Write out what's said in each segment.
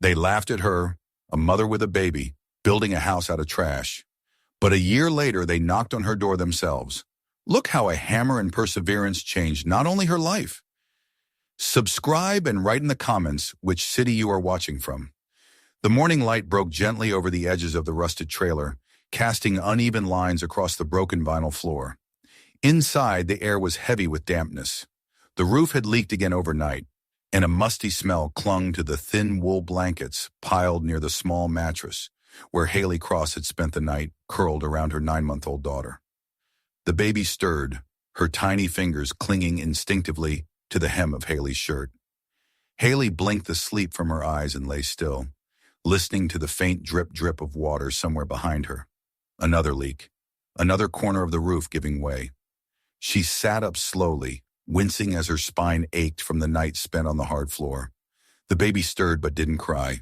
They laughed at her, a mother with a baby, building a house out of trash. But a year later, they knocked on her door themselves. Look how a hammer and perseverance changed not only her life. Subscribe and write in the comments which city you are watching from. The morning light broke gently over the edges of the rusted trailer, casting uneven lines across the broken vinyl floor. Inside, the air was heavy with dampness. The roof had leaked again overnight, and a musty smell clung to the thin wool blankets piled near the small mattress where Haley Cross had spent the night curled around her 9-month-old daughter. The baby stirred, her tiny fingers clinging instinctively to the hem of Haley's shirt. Haley blinked the sleep from her eyes and lay still, listening to the faint drip-drip of water somewhere behind her. Another leak, another corner of the roof giving way. She sat up slowly, wincing as her spine ached from the night spent on the hard floor. The baby stirred but didn't cry.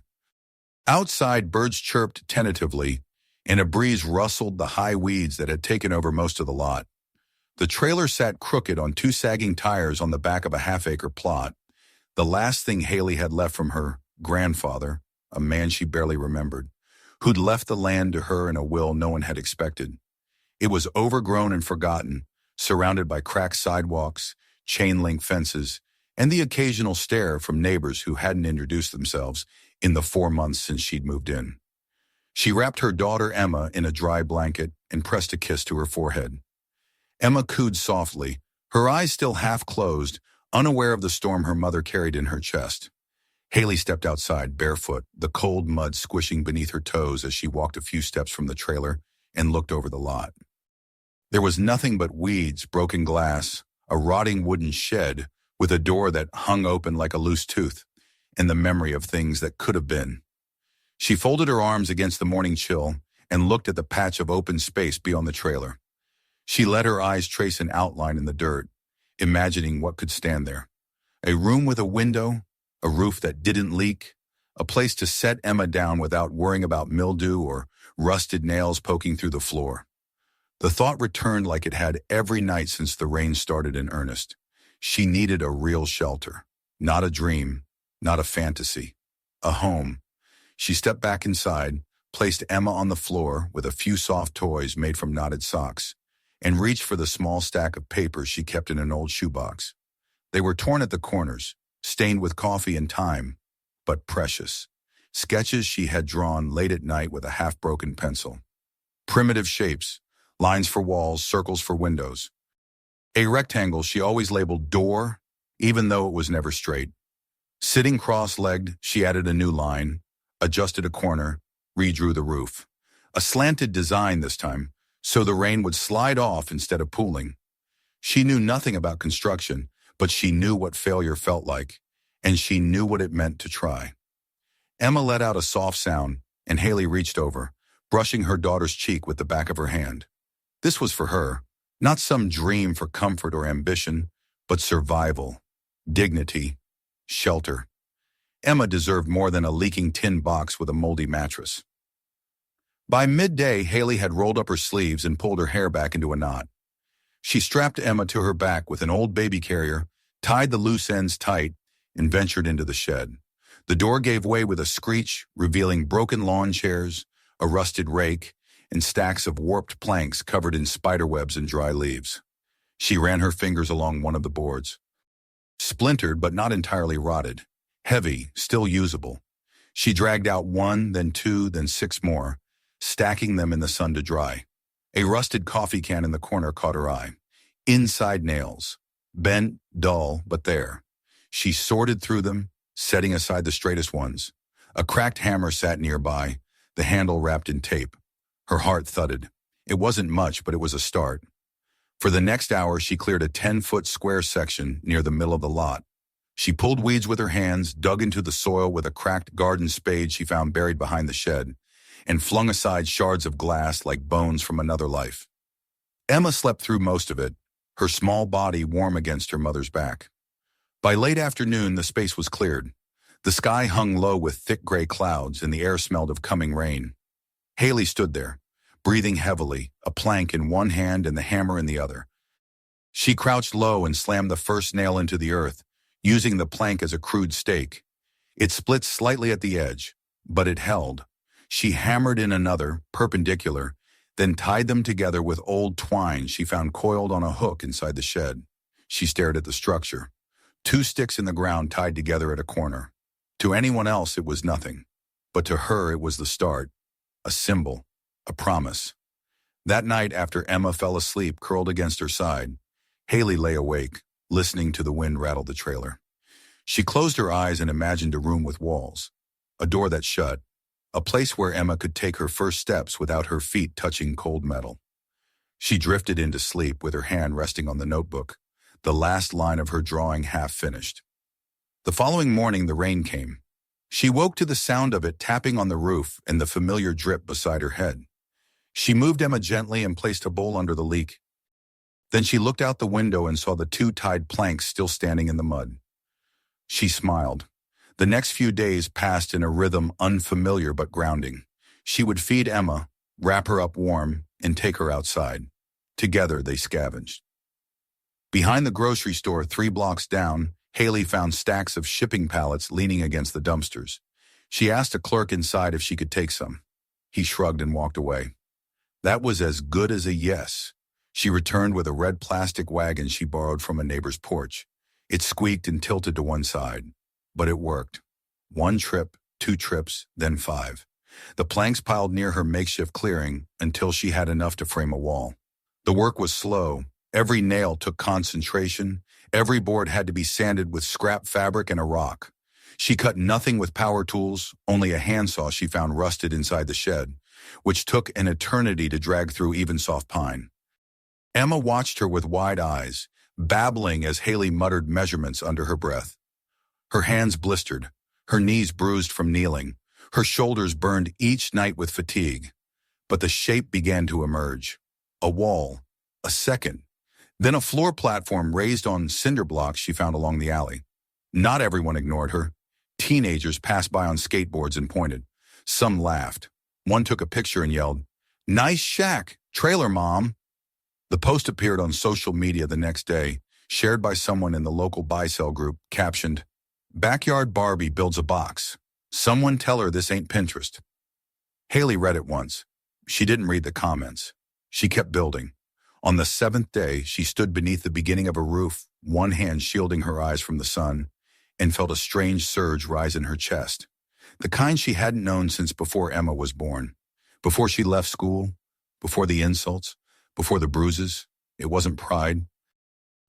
Outside, birds chirped tentatively, and a breeze rustled the high weeds that had taken over most of the lot. The trailer sat crooked on 2 sagging tires on the back of a half-acre plot, the last thing Haley had left from her grandfather, a man she barely remembered, who'd left the land to her in a will no one had expected. It was overgrown and forgotten, surrounded by cracked sidewalks, chain-link fences, and the occasional stare from neighbors who hadn't introduced themselves in the 4 months since she'd moved in. She wrapped her daughter Emma in a dry blanket and pressed a kiss to her forehead. Emma cooed softly, her eyes still half closed, unaware of the storm her mother carried in her chest. Haley stepped outside, barefoot, the cold mud squishing beneath her toes as she walked a few steps from the trailer and looked over the lot. There was nothing but weeds, broken glass, a rotting wooden shed with a door that hung open like a loose tooth, and the memory of things that could have been. She folded her arms against the morning chill and looked at the patch of open space beyond the trailer. She let her eyes trace an outline in the dirt, imagining what could stand there. A room with a window, a roof that didn't leak, a place to set Emma down without worrying about mildew or rusted nails poking through the floor. The thought returned like it had every night since the rain started in earnest. She needed a real shelter, not a dream, not a fantasy, a home. She stepped back inside, placed Emma on the floor with a few soft toys made from knotted socks, and reached for the small stack of papers she kept in an old shoebox. They were torn at the corners, stained with coffee and time, but precious. Sketches she had drawn late at night with a half-broken pencil. Primitive shapes, lines for walls, circles for windows. A rectangle she always labeled door, even though it was never straight. Sitting cross-legged, she added a new line, adjusted a corner, redrew the roof. A slanted design this time, so the rain would slide off instead of pooling. She knew nothing about construction, but she knew what failure felt like, and she knew what it meant to try. Emma let out a soft sound, and Haley reached over, brushing her daughter's cheek with the back of her hand. This was for her, not some dream for comfort or ambition, but survival, dignity, shelter. Emma deserved more than a leaking tin box with a moldy mattress. By midday, Haley had rolled up her sleeves and pulled her hair back into a knot. She strapped Emma to her back with an old baby carrier, tied the loose ends tight, and ventured into the shed. The door gave way with a screech, revealing broken lawn chairs, a rusted rake, and stacks of warped planks covered in spiderwebs and dry leaves. She ran her fingers along one of the boards. Splintered but not entirely rotted. Heavy, still usable. She dragged out 1, then 2, then 6 more, stacking them in the sun to dry. A rusted coffee can in the corner caught her eye. Inside nails. Bent, dull, but there. She sorted through them, setting aside the straightest ones. A cracked hammer sat nearby, the handle wrapped in tape. Her heart thudded. It wasn't much, but it was a start. For the next hour, she cleared a 10-foot square section near the middle of the lot. She pulled weeds with her hands, dug into the soil with a cracked garden spade she found buried behind the shed, and flung aside shards of glass like bones from another life. Emma slept through most of it, her small body warm against her mother's back. By late afternoon, the space was cleared. The sky hung low with thick gray clouds, and the air smelled of coming rain. Haley stood there, breathing heavily, a plank in one hand and the hammer in the other. She crouched low and slammed the first nail into the earth, using the plank as a crude stake. It split slightly at the edge, but it held. She hammered in another, perpendicular, then tied them together with old twine she found coiled on a hook inside the shed. She stared at the structure. 2 sticks in the ground tied together at a corner. To anyone else, it was nothing. But to her, it was the start. A symbol. A promise. That night, after Emma fell asleep curled against her side, Haley lay awake, listening to the wind rattle the trailer. She closed her eyes and imagined a room with walls. A door that shut. A place where Emma could take her first steps without her feet touching cold metal. She drifted into sleep with her hand resting on the notebook, the last line of her drawing half finished. The following morning, the rain came. She woke to the sound of it tapping on the roof and the familiar drip beside her head. She moved Emma gently and placed a bowl under the leak. Then she looked out the window and saw the 2 tied planks still standing in the mud. She smiled. The next few days passed in a rhythm unfamiliar but grounding. She would feed Emma, wrap her up warm, and take her outside. Together they scavenged. Behind the grocery store 3 blocks down, Haley found stacks of shipping pallets leaning against the dumpsters. She asked a clerk inside if she could take some. He shrugged and walked away. That was as good as a yes. She returned with a red plastic wagon she borrowed from a neighbor's porch. It squeaked and tilted to one side. But it worked. 1 trip, 2 trips, then 5. The planks piled near her makeshift clearing until she had enough to frame a wall. The work was slow. Every nail took concentration. Every board had to be sanded with scrap fabric and a rock. She cut nothing with power tools, only a handsaw she found rusted inside the shed, which took an eternity to drag through even soft pine. Emma watched her with wide eyes, babbling as Haley muttered measurements under her breath. Her hands blistered, her knees bruised from kneeling, her shoulders burned each night with fatigue. But the shape began to emerge. A wall, a second, then a floor platform raised on cinder blocks she found along the alley. Not everyone ignored her. Teenagers passed by on skateboards and pointed. Some laughed. One took a picture and yelled, "Nice shack, trailer mom." The post appeared on social media the next day, shared by someone in the local buy-sell group, captioned, "Backyard Barbie builds a box. Someone tell her this ain't Pinterest." Haley read it once. She didn't read the comments. She kept building. On the 7th day, she stood beneath the beginning of a roof, one hand shielding her eyes from the sun, and felt a strange surge rise in her chest. The kind she hadn't known since before Emma was born. Before she left school, before the insults, before the bruises. It wasn't pride.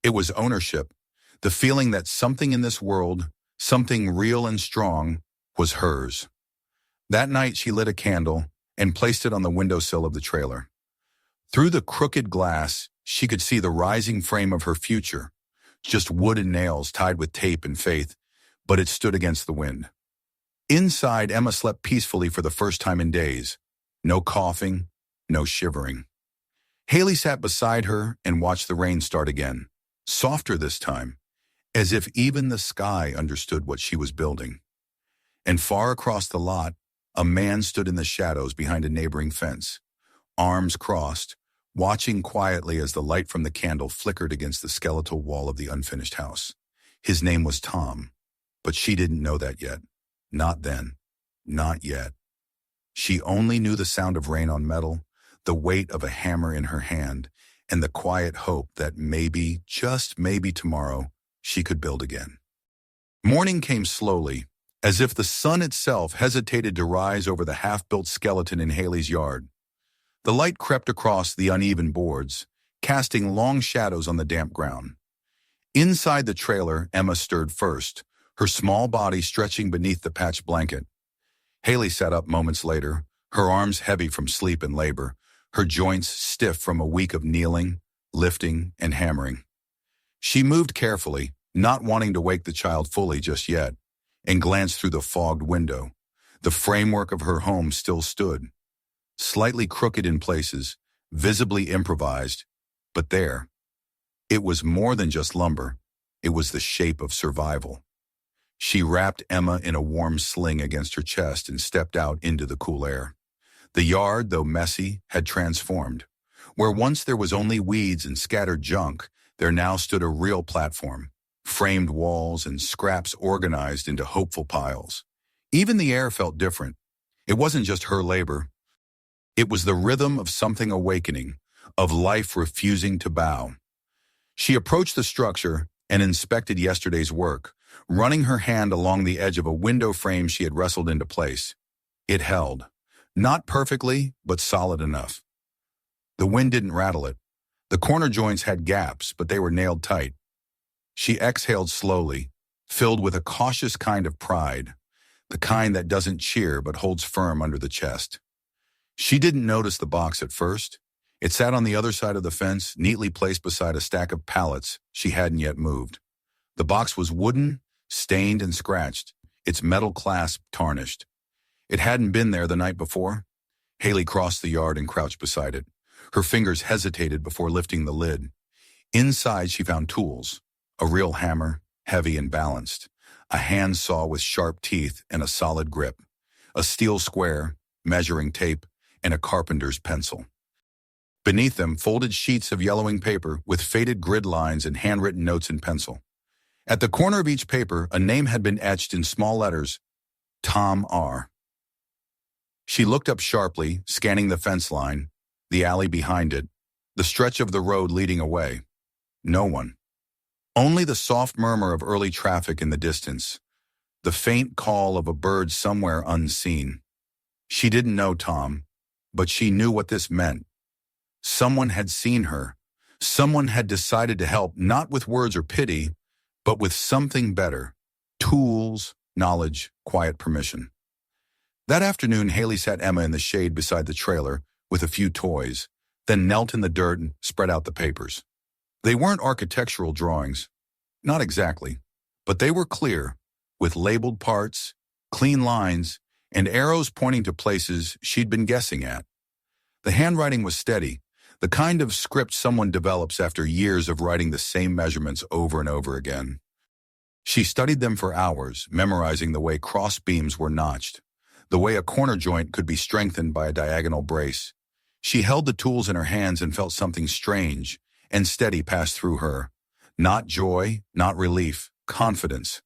It was ownership. The feeling that something in this world, something real and strong, was hers. That night she lit a candle and placed it on the windowsill of the trailer. Through the crooked glass, she could see the rising frame of her future, just wood and nails tied with tape and faith, but it stood against the wind. Inside, Emma slept peacefully for the first time in days. No coughing, no shivering. Haley sat beside her and watched the rain start again, softer this time, as if even the sky understood what she was building. And far across the lot, a man stood in the shadows behind a neighboring fence, arms crossed, watching quietly as the light from the candle flickered against the skeletal wall of the unfinished house. His name was Tom, but she didn't know that yet. Not then. Not yet. She only knew the sound of rain on metal, the weight of a hammer in her hand, and the quiet hope that maybe, just maybe tomorrow, she could build again. Morning came slowly, as if the sun itself hesitated to rise over the half-built skeleton in Haley's yard. The light crept across the uneven boards, casting long shadows on the damp ground. Inside the trailer, Emma stirred first, her small body stretching beneath the patched blanket. Haley sat up moments later, her arms heavy from sleep and labor, her joints stiff from a week of kneeling, lifting, and hammering. She moved carefully, not wanting to wake the child fully just yet, and glanced through the fogged window. The framework of her home still stood, slightly crooked in places, visibly improvised, but there. It was more than just lumber. It was the shape of survival. She wrapped Emma in a warm sling against her chest and stepped out into the cool air. The yard, though messy, had transformed. Where once there was only weeds and scattered junk, there now stood a real platform, framed walls and scraps organized into hopeful piles. Even the air felt different. It wasn't just her labor. It was the rhythm of something awakening, of life refusing to bow. She approached the structure and inspected yesterday's work, running her hand along the edge of a window frame she had wrestled into place. It held. Not perfectly, but solid enough. The wind didn't rattle it. The corner joints had gaps, but they were nailed tight. She exhaled slowly, filled with a cautious kind of pride, the kind that doesn't cheer but holds firm under the chest. She didn't notice the box at first. It sat on the other side of the fence, neatly placed beside a stack of pallets she hadn't yet moved. The box was wooden, stained and scratched, its metal clasp tarnished. It hadn't been there the night before. Haley crossed the yard and crouched beside it. Her fingers hesitated before lifting the lid. Inside she found tools, a real hammer, heavy and balanced, a hand saw with sharp teeth and a solid grip, a steel square, measuring tape, and a carpenter's pencil. Beneath them, folded sheets of yellowing paper with faded grid lines and handwritten notes in pencil. At the corner of each paper, a name had been etched in small letters, Tom R. She looked up sharply, scanning the fence line, the alley behind it, the stretch of the road leading away. No one. Only the soft murmur of early traffic in the distance, the faint call of a bird somewhere unseen. She didn't know Tom, but she knew what this meant. Someone had seen her. Someone had decided to help, not with words or pity, but with something better. Tools, knowledge, quiet permission. That afternoon, Haley sat Emma in the shade beside the trailer with a few toys, then knelt in the dirt and spread out the papers. They weren't architectural drawings. Not exactly. But they were clear, with labeled parts, clean lines, and arrows pointing to places she'd been guessing at. The handwriting was steady, the kind of script someone develops after years of writing the same measurements over and over again. She studied them for hours, memorizing the way cross beams were notched, the way a corner joint could be strengthened by a diagonal brace. She held the tools in her hands and felt something strange and steady pass through her. Not joy, not relief, confidence.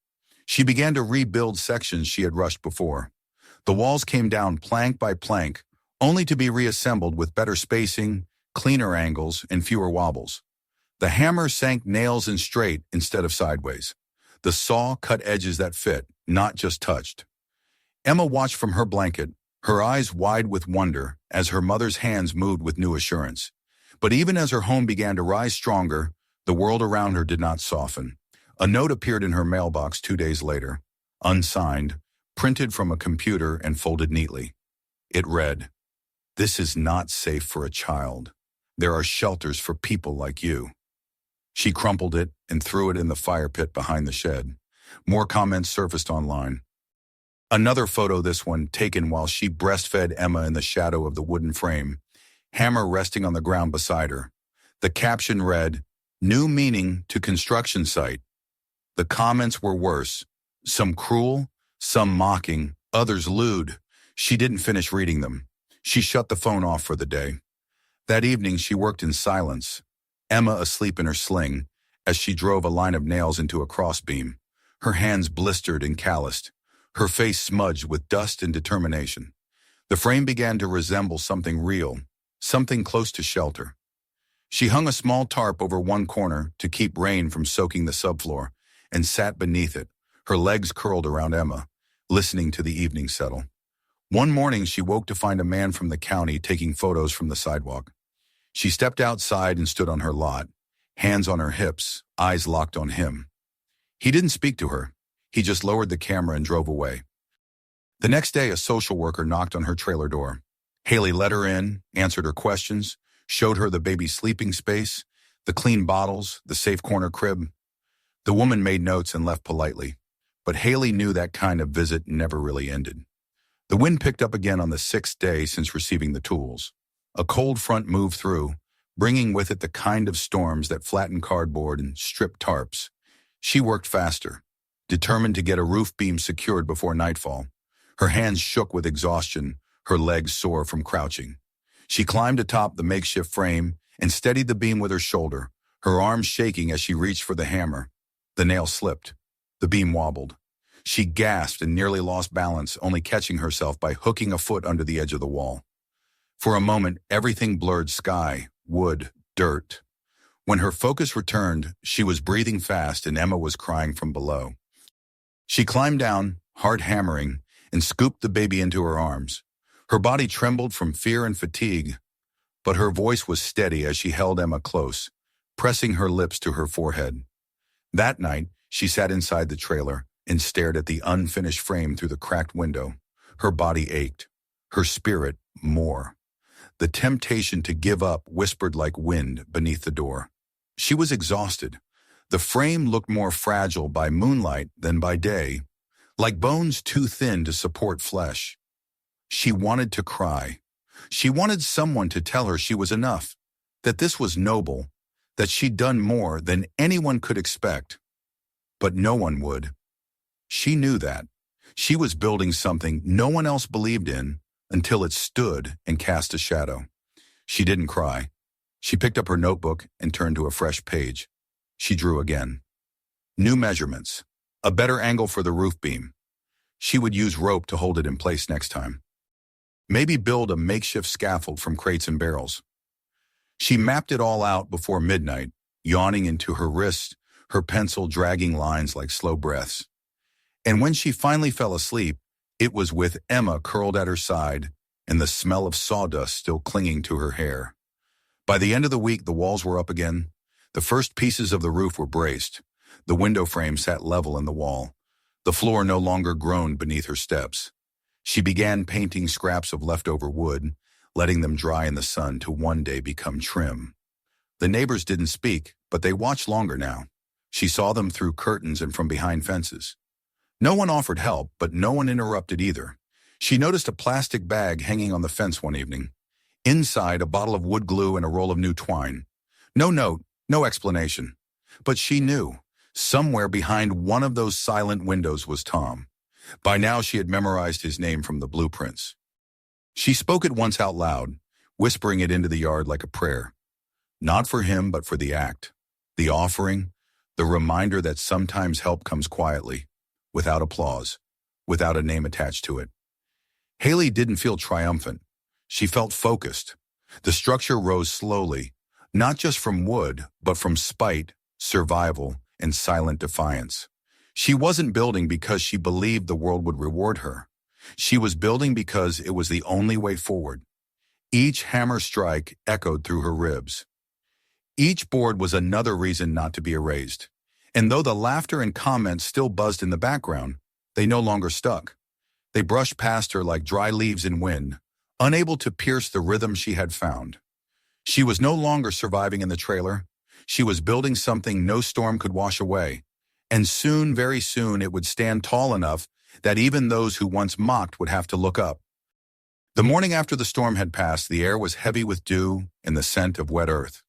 She began to rebuild sections she had rushed before. The walls came down plank by plank, only to be reassembled with better spacing, cleaner angles, and fewer wobbles. The hammer sank nails in straight instead of sideways. The saw cut edges that fit, not just touched. Emma watched from her blanket, her eyes wide with wonder as her mother's hands moved with new assurance. But even as her home began to rise stronger, the world around her did not soften. A note appeared in her mailbox 2 days later, unsigned, printed from a computer and folded neatly. It read, "This is not safe for a child. There are shelters for people like you." She crumpled it and threw it in the fire pit behind the shed. More comments surfaced online. Another photo, this one taken while she breastfed Emma in the shadow of the wooden frame, hammer resting on the ground beside her. The caption read, "New meaning to construction site." The comments were worse, some cruel, some mocking, others lewd. She didn't finish reading them. She shut the phone off for the day. That evening she worked in silence, Emma asleep in her sling, as she drove a line of nails into a crossbeam, her hands blistered and calloused, her face smudged with dust and determination. The frame began to resemble something real, something close to shelter. She hung a small tarp over one corner to keep rain from soaking the subfloor and sat beneath it, her legs curled around Emma, listening to the evening settle. One morning she woke to find a man from the county taking photos from the sidewalk. She stepped outside and stood on her lot, hands on her hips, eyes locked on him. He didn't speak to her. He just lowered the camera and drove away. The next day, a social worker knocked on her trailer door. Haley let her in, answered her questions, showed her the baby's sleeping space, the clean bottles, the safe corner crib. The woman made notes and left politely, but Haley knew that kind of visit never really ended. The wind picked up again on the 6th day since receiving the tools. A cold front moved through, bringing with it the kind of storms that flatten cardboard and strip tarps. She worked faster, determined to get a roof beam secured before nightfall. Her hands shook with exhaustion, her legs sore from crouching. She climbed atop the makeshift frame and steadied the beam with her shoulder, her arms shaking as she reached for the hammer. The nail slipped. The beam wobbled. She gasped and nearly lost balance, only catching herself by hooking a foot under the edge of the wall. For a moment, everything blurred: sky, wood, dirt. When her focus returned, she was breathing fast and Emma was crying from below. She climbed down, hard hammering, and scooped the baby into her arms. Her body trembled from fear and fatigue, but her voice was steady as she held Emma close, pressing her lips to her forehead. That night, she sat inside the trailer and stared at the unfinished frame through the cracked window. Her body ached, her spirit more. The temptation to give up whispered like wind beneath the door. She was exhausted. The frame looked more fragile by moonlight than by day, like bones too thin to support flesh. She wanted to cry. She wanted someone to tell her she was enough, that this was noble, that she'd done more than anyone could expect. But no one would. She knew that. She was building something no one else believed in until it stood and cast a shadow. She didn't cry. She picked up her notebook and turned to a fresh page. She drew again. New measurements. A better angle for the roof beam. She would use rope to hold it in place next time. Maybe build a makeshift scaffold from crates and barrels. She mapped it all out before midnight, yawning into her wrist, her pencil dragging lines like slow breaths. And when she finally fell asleep, it was with Emma curled at her side and the smell of sawdust still clinging to her hair. By the end of the week, the walls were up again. The first pieces of the roof were braced. The window frame sat level in the wall. The floor no longer groaned beneath her steps. She began painting scraps of leftover wood, letting them dry in the sun to one day become trim. The neighbors didn't speak, but they watched longer now. She saw them through curtains and from behind fences. No one offered help, but no one interrupted either. She noticed a plastic bag hanging on the fence one evening. Inside, a bottle of wood glue and a roll of new twine. No note, no explanation. But she knew. Somewhere behind one of those silent windows was Tom. By now she had memorized his name from the blueprints. She spoke it once out loud, whispering it into the yard like a prayer. Not for him, but for the act, the offering, the reminder that sometimes help comes quietly, without applause, without a name attached to it. Haley didn't feel triumphant. She felt focused. The structure rose slowly, not just from wood, but from spite, survival, and silent defiance. She wasn't building because she believed the world would reward her. She was building because it was the only way forward. Each hammer strike echoed through her ribs. Each board was another reason not to be erased. And though the laughter and comments still buzzed in the background, they no longer stuck. They brushed past her like dry leaves in wind, unable to pierce the rhythm she had found. She was no longer surviving in the trailer. She was building something no storm could wash away. And soon, very soon, it would stand tall enough that even those who once mocked would have to look up. The morning after the storm had passed, the air was heavy with dew and the scent of wet earth.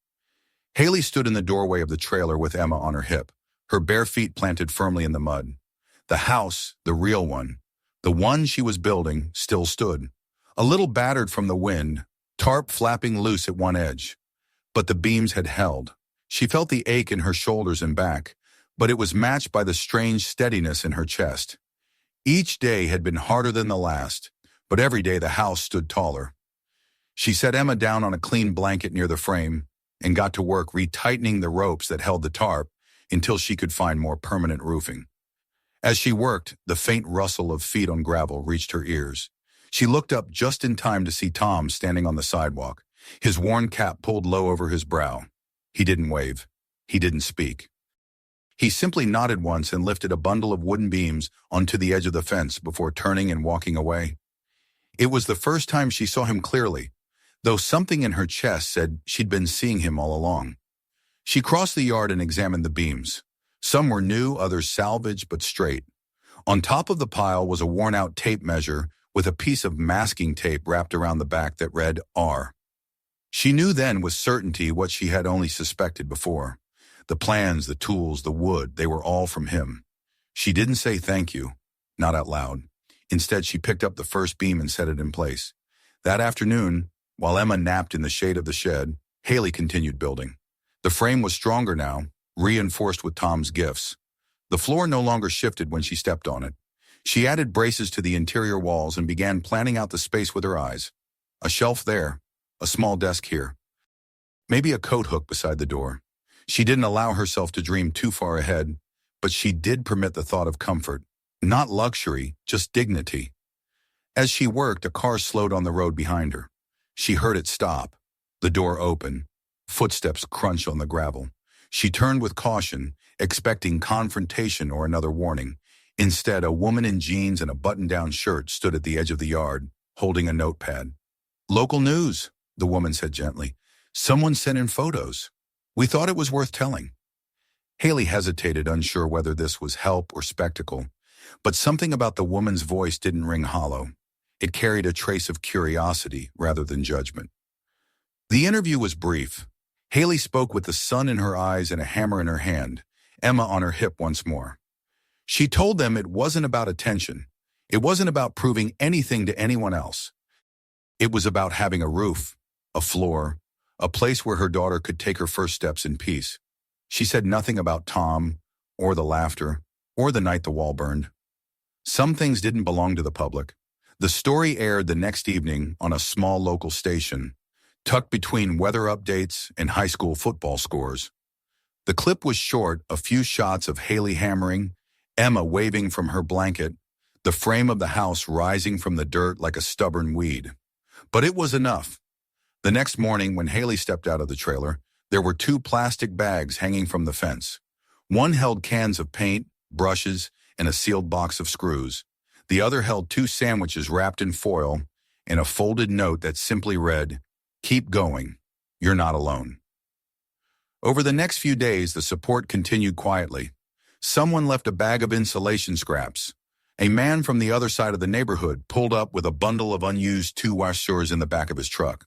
Haley stood in the doorway of the trailer with Emma on her hip, her bare feet planted firmly in the mud. The house, the real one, the one she was building, still stood, a little battered from the wind, tarp flapping loose at one edge. But the beams had held. She felt the ache in her shoulders and back, but it was matched by the strange steadiness in her chest. Each day had been harder than the last, but every day the house stood taller. She set Emma down on a clean blanket near the frame and got to work retightening the ropes that held the tarp until she could find more permanent roofing. As she worked, the faint rustle of feet on gravel reached her ears. She looked up just in time to see Tom standing on the sidewalk, his worn cap pulled low over his brow. He didn't wave. He didn't speak. He simply nodded once and lifted a bundle of wooden beams onto the edge of the fence before turning and walking away. It was the first time she saw him clearly, though something in her chest said she'd been seeing him all along. She crossed the yard and examined the beams. Some were new, others salvaged but straight. On top of the pile was a worn-out tape measure with a piece of masking tape wrapped around the back that read R. She knew then with certainty what she had only suspected before. The plans, the tools, the wood, they were all from him. She didn't say thank you, not out loud. Instead, she picked up the first beam and set it in place. That afternoon, while Emma napped in the shade of the shed, Haley continued building. The frame was stronger now, reinforced with Tom's gifts. The floor no longer shifted when she stepped on it. She added braces to the interior walls and began planning out the space with her eyes. A shelf there, a small desk here, maybe a coat hook beside the door. She didn't allow herself to dream too far ahead, but she did permit the thought of comfort. Not luxury, just dignity. As she worked, a car slowed on the road behind her. She heard it stop, the door open, footsteps crunch on the gravel. She turned with caution, expecting confrontation or another warning. Instead, a woman in jeans and a button-down shirt stood at the edge of the yard, holding a notepad. "Local news," the woman said gently. "Someone sent in photos. We thought it was worth telling." Haley hesitated, unsure whether this was help or spectacle. But something about the woman's voice didn't ring hollow. It carried a trace of curiosity rather than judgment. The interview was brief. Haley spoke with the sun in her eyes and a hammer in her hand, Emma on her hip once more. She told them it wasn't about attention. It wasn't about proving anything to anyone else. It was about having a roof, a floor, a place where her daughter could take her first steps in peace. She said nothing about Tom, or the laughter, or the night the wall burned. Some things didn't belong to the public. The story aired the next evening on a small local station, tucked between weather updates and high school football scores. The clip was short, a few shots of Haley hammering, Emma waving from her blanket, the frame of the house rising from the dirt like a stubborn weed. But it was enough. The next morning, when Haley stepped out of the trailer, there were 2 plastic bags hanging from the fence. One held cans of paint, brushes, and a sealed box of screws. The other held 2 sandwiches wrapped in foil and a folded note that simply read, "Keep going. You're not alone." Over the next few days, the support continued quietly. Someone left a bag of insulation scraps. A man from the other side of the neighborhood pulled up with a bundle of unused 2 washers in the back of his truck.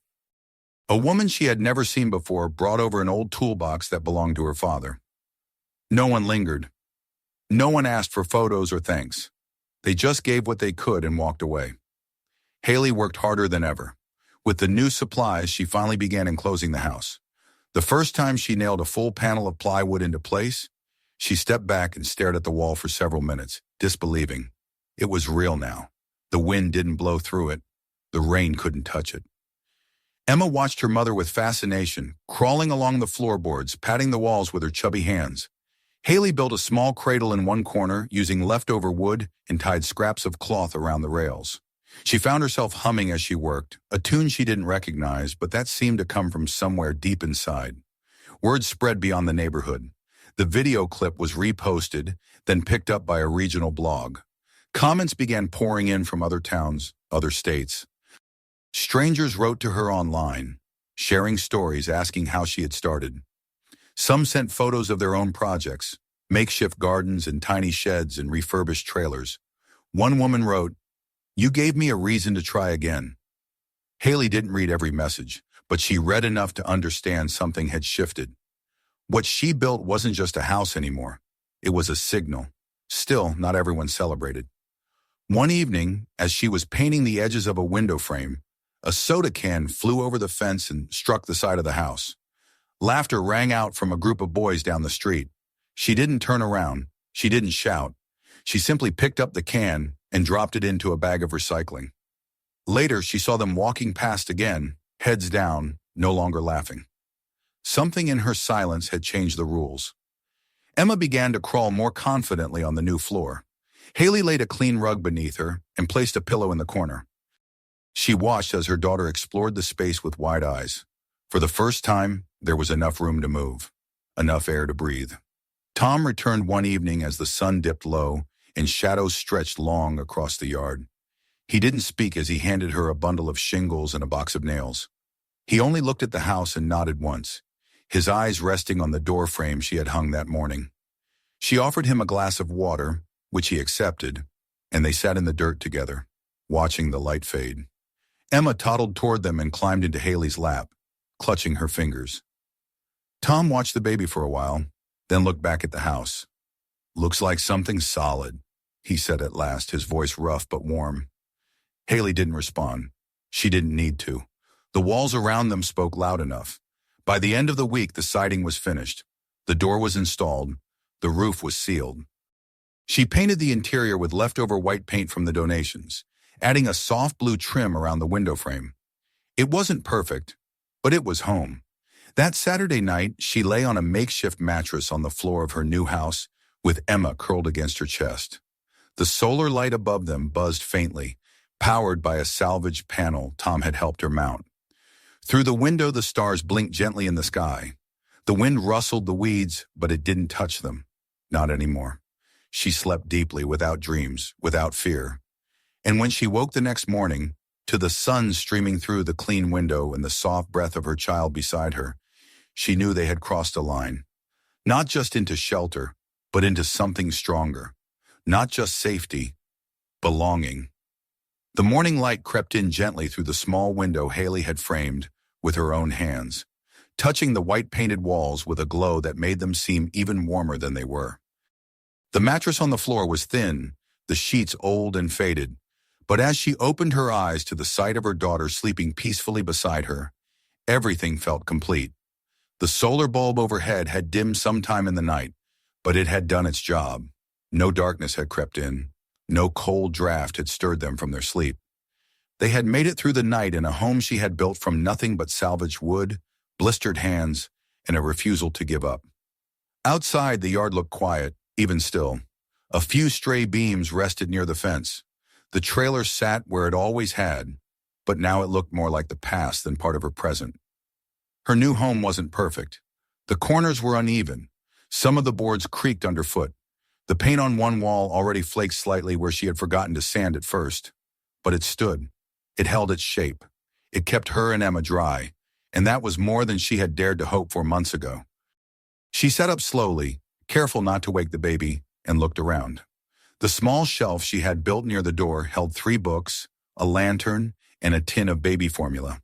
A woman she had never seen before brought over an old toolbox that belonged to her father. No one lingered. No one asked for photos or thanks. They just gave what they could and walked away. Haley worked harder than ever. With the new supplies, she finally began enclosing the house. The first time she nailed a full panel of plywood into place, she stepped back and stared at the wall for several minutes, disbelieving. It was real now. The wind didn't blow through it. The rain couldn't touch it. Emma watched her mother with fascination, crawling along the floorboards, patting the walls with her chubby hands. Haley built a small cradle in one corner using leftover wood and tied scraps of cloth around the rails. She found herself humming as she worked, a tune she didn't recognize, but that seemed to come from somewhere deep inside. Word spread beyond the neighborhood. The video clip was reposted, then picked up by a regional blog. Comments began pouring in from other towns, other states. Strangers wrote to her online, sharing stories, asking how she had started. Some sent photos of their own projects, makeshift gardens and tiny sheds and refurbished trailers. One woman wrote, "You gave me a reason to try again." Haley didn't read every message, but she read enough to understand something had shifted. What she built wasn't just a house anymore. It was a signal. Still, not everyone celebrated. One evening, as she was painting the edges of a window frame, a soda can flew over the fence and struck the side of the house. Laughter rang out from a group of boys down the street. She didn't turn around. She didn't shout. She simply picked up the can and dropped it into a bag of recycling. Later, she saw them walking past again, heads down, no longer laughing. Something in her silence had changed the rules. Emma began to crawl more confidently on the new floor. Haley laid a clean rug beneath her and placed a pillow in the corner. She watched as her daughter explored the space with wide eyes. For the first time, there was enough room to move, enough air to breathe. Tom returned one evening as the sun dipped low and shadows stretched long across the yard. He didn't speak as he handed her a bundle of shingles and a box of nails. He only looked at the house and nodded once, his eyes resting on the door frame she had hung that morning. She offered him a glass of water, which he accepted, and they sat in the dirt together, watching the light fade. Emma toddled toward them and climbed into Haley's lap, clutching her fingers. Tom watched the baby for a while, then looked back at the house. "Looks like something solid," he said at last, his voice rough but warm. Haley didn't respond. She didn't need to. The walls around them spoke loud enough. By the end of the week, the siding was finished. The door was installed. The roof was sealed. She painted the interior with leftover white paint from the donations, adding a soft blue trim around the window frame. It wasn't perfect, but it was home. That Saturday night, she lay on a makeshift mattress on the floor of her new house with Emma curled against her chest. The solar light above them buzzed faintly, powered by a salvaged panel Tom had helped her mount. Through the window, the stars blinked gently in the sky. The wind rustled the weeds, but it didn't touch them. Not anymore. She slept deeply, without dreams, without fear. And when she woke the next morning, to the sun streaming through the clean window and the soft breath of her child beside her, she knew they had crossed a line. Not just into shelter, but into something stronger. Not just safety, belonging. The morning light crept in gently through the small window Haley had framed with her own hands, touching the white-painted walls with a glow that made them seem even warmer than they were. The mattress on the floor was thin, the sheets old and faded, but as she opened her eyes to the sight of her daughter sleeping peacefully beside her, everything felt complete. The solar bulb overhead had dimmed sometime in the night, but it had done its job. No darkness had crept in. No cold draft had stirred them from their sleep. They had made it through the night in a home she had built from nothing but salvaged wood, blistered hands, and a refusal to give up. Outside, the yard looked quiet, even still. A few stray beams rested near the fence. The trailer sat where it always had, but now it looked more like the past than part of her present. Her new home wasn't perfect. The corners were uneven. Some of the boards creaked underfoot. The paint on one wall already flaked slightly where she had forgotten to sand it first. But it stood. It held its shape. It kept her and Emma dry, and that was more than she had dared to hope for months ago. She sat up slowly, careful not to wake the baby, and looked around. The small shelf she had built near the door held 3 books, a lantern, and a tin of baby formula.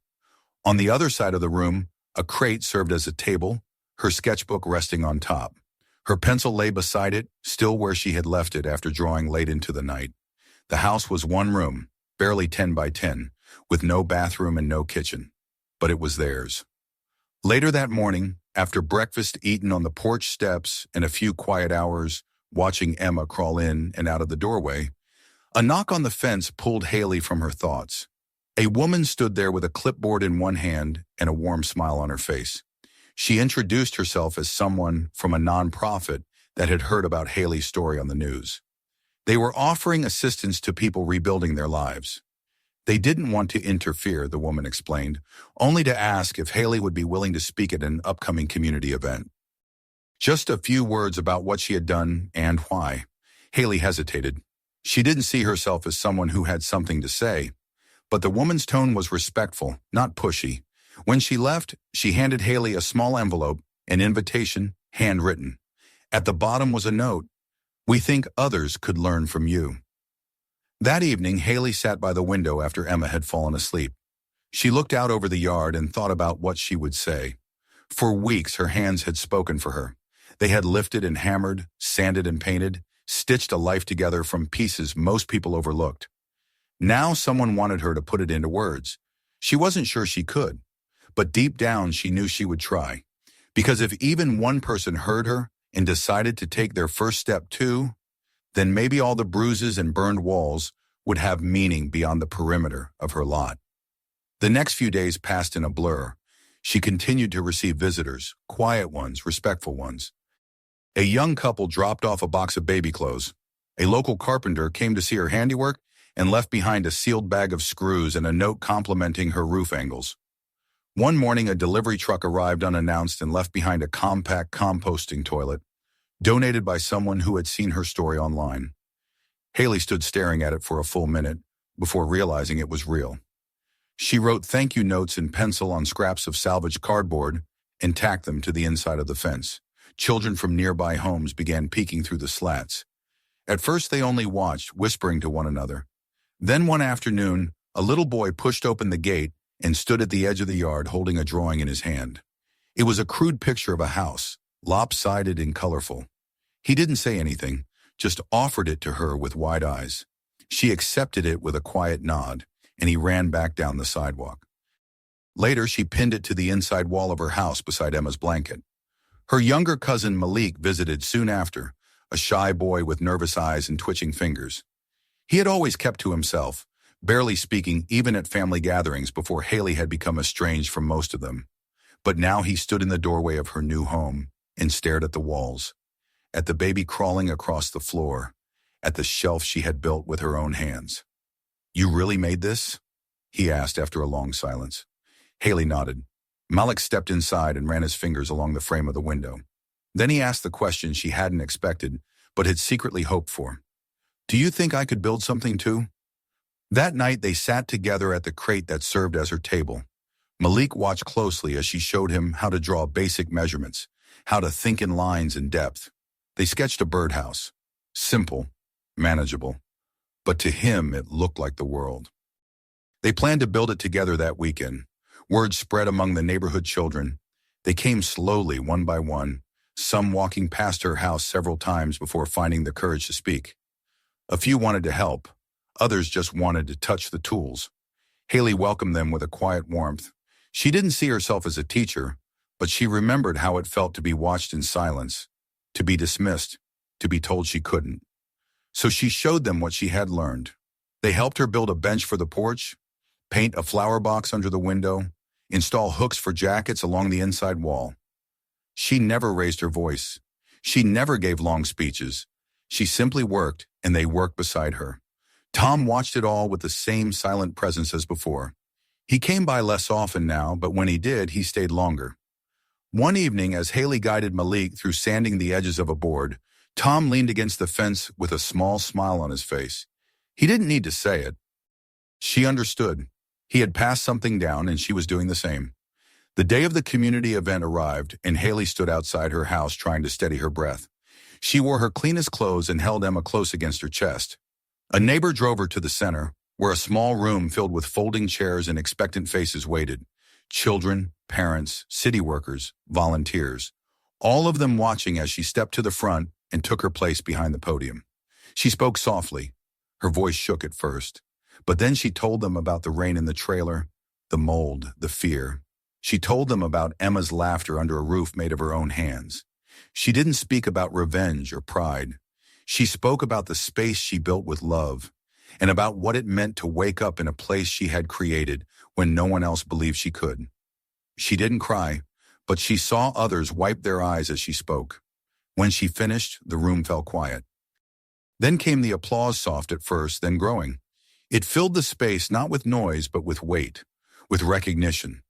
On the other side of the room, a crate served as a table, her sketchbook resting on top. Her pencil lay beside it, still where she had left it after drawing late into the night. The house was one room, barely 10 by 10, with no bathroom and no kitchen. But it was theirs. Later that morning, after breakfast eaten on the porch steps and a few quiet hours watching Emma crawl in and out of the doorway, a knock on the fence pulled Haley from her thoughts. A woman stood there with a clipboard in one hand and a warm smile on her face. She introduced herself as someone from a nonprofit that had heard about Haley's story on the news. They were offering assistance to people rebuilding their lives. They didn't want to interfere, the woman explained, only to ask if Haley would be willing to speak at an upcoming community event. Just a few words about what she had done and why. Haley hesitated. She didn't see herself as someone who had something to say, but the woman's tone was respectful, not pushy. When she left, she handed Haley a small envelope, an invitation, handwritten. At the bottom was a note, "We think others could learn from you." That evening, Haley sat by the window after Emma had fallen asleep. She looked out over the yard and thought about what she would say. For weeks, her hands had spoken for her. They had lifted and hammered, sanded and painted, stitched a life together from pieces most people overlooked. Now someone wanted her to put it into words. She wasn't sure she could, but deep down she knew she would try. Because if even one person heard her and decided to take their first step too, then maybe all the bruises and burned walls would have meaning beyond the perimeter of her lot. The next few days passed in a blur. She continued to receive visitors, quiet ones, respectful ones. A young couple dropped off a box of baby clothes. A local carpenter came to see her handiwork and left behind a sealed bag of screws and a note complimenting her roof angles. One morning, a delivery truck arrived unannounced and left behind a compact composting toilet, donated by someone who had seen her story online. Haley stood staring at it for a full minute before realizing it was real. She wrote thank you notes in pencil on scraps of salvaged cardboard and tacked them to the inside of the fence. Children from nearby homes began peeking through the slats. At first, they only watched, whispering to one another. Then one afternoon, a little boy pushed open the gate and stood at the edge of the yard holding a drawing in his hand. It was a crude picture of a house, lopsided and colorful. He didn't say anything, just offered it to her with wide eyes. She accepted it with a quiet nod, and he ran back down the sidewalk. Later, she pinned it to the inside wall of her house beside Emma's blanket. Her younger cousin Malik visited soon after, a shy boy with nervous eyes and twitching fingers. He had always kept to himself, barely speaking even at family gatherings before Haley had become estranged from most of them. But now he stood in the doorway of her new home and stared at the walls, at the baby crawling across the floor, at the shelf she had built with her own hands. "You really made this?" he asked after a long silence. Haley nodded. Malik stepped inside and ran his fingers along the frame of the window. Then he asked the question she hadn't expected, but had secretly hoped for. "Do you think I could build something too?" That night they sat together at the crate that served as her table. Malik watched closely as she showed him how to draw basic measurements, how to think in lines and depth. They sketched a birdhouse. Simple, manageable. But to him it looked like the world. They planned to build it together that weekend. Word spread among the neighborhood children. They came slowly, one by one, some walking past her house several times before finding the courage to speak. A few wanted to help. Others just wanted to touch the tools. Haley welcomed them with a quiet warmth. She didn't see herself as a teacher, but she remembered how it felt to be watched in silence, to be dismissed, to be told she couldn't. So she showed them what she had learned. They helped her build a bench for the porch, paint a flower box under the window, install hooks for jackets along the inside wall. She never raised her voice. She never gave long speeches. She simply worked, and they worked beside her. Tom watched it all with the same silent presence as before. He came by less often now, but when he did, he stayed longer. One evening, as Haley guided Malik through sanding the edges of a board, Tom leaned against the fence with a small smile on his face. He didn't need to say it. She understood. He had passed something down, and she was doing the same. The day of the community event arrived, and Haley stood outside her house trying to steady her breath. She wore her cleanest clothes and held Emma close against her chest. A neighbor drove her to the center, where a small room filled with folding chairs and expectant faces waited. Children, parents, city workers, volunteers, all of them watching as she stepped to the front and took her place behind the podium. She spoke softly. Her voice shook at first, but then she told them about the rain in the trailer, the mold, the fear. She told them about Emma's laughter under a roof made of her own hands. She didn't speak about revenge or pride. She spoke about the space she built with love, and about what it meant to wake up in a place she had created when no one else believed she could. She didn't cry, but she saw others wipe their eyes as she spoke. When she finished, the room fell quiet. Then came the applause, soft at first, then growing. It filled the space not with noise, but with weight, with recognition.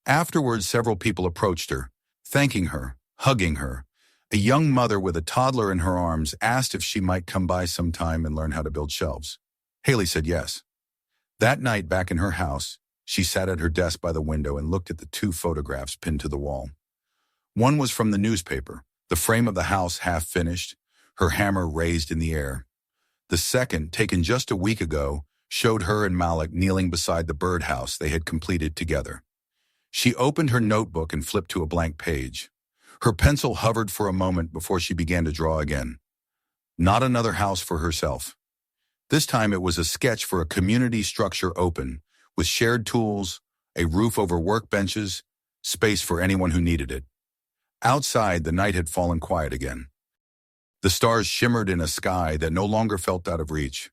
Afterwards, several people approached her, thanking her, hugging her. A young mother with a toddler in her arms asked if she might come by sometime and learn how to build shelves. Haley said yes. That night, back in her house, she sat at her desk by the window and looked at the 2 photographs pinned to the wall. One was from the newspaper, the frame of the house half finished, her hammer raised in the air. The second, taken just a week ago, showed her and Malik kneeling beside the birdhouse they had completed together. She opened her notebook and flipped to a blank page. Her pencil hovered for a moment before she began to draw again. Not another house for herself. This time it was a sketch for a community structure open, with shared tools, a roof over workbenches, space for anyone who needed it. Outside, the night had fallen quiet again. The stars shimmered in a sky that no longer felt out of reach.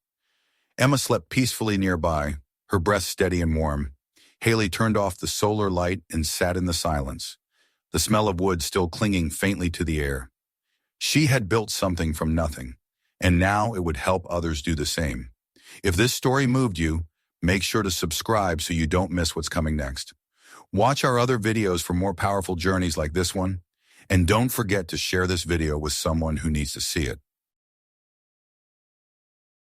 Emma slept peacefully nearby, her breath steady and warm. Haley turned off the solar light and sat in the silence, the smell of wood still clinging faintly to the air. She had built something from nothing, and now it would help others do the same. If this story moved you, make sure to subscribe so you don't miss what's coming next. Watch our other videos for more powerful journeys like this one, and don't forget to share this video with someone who needs to see it.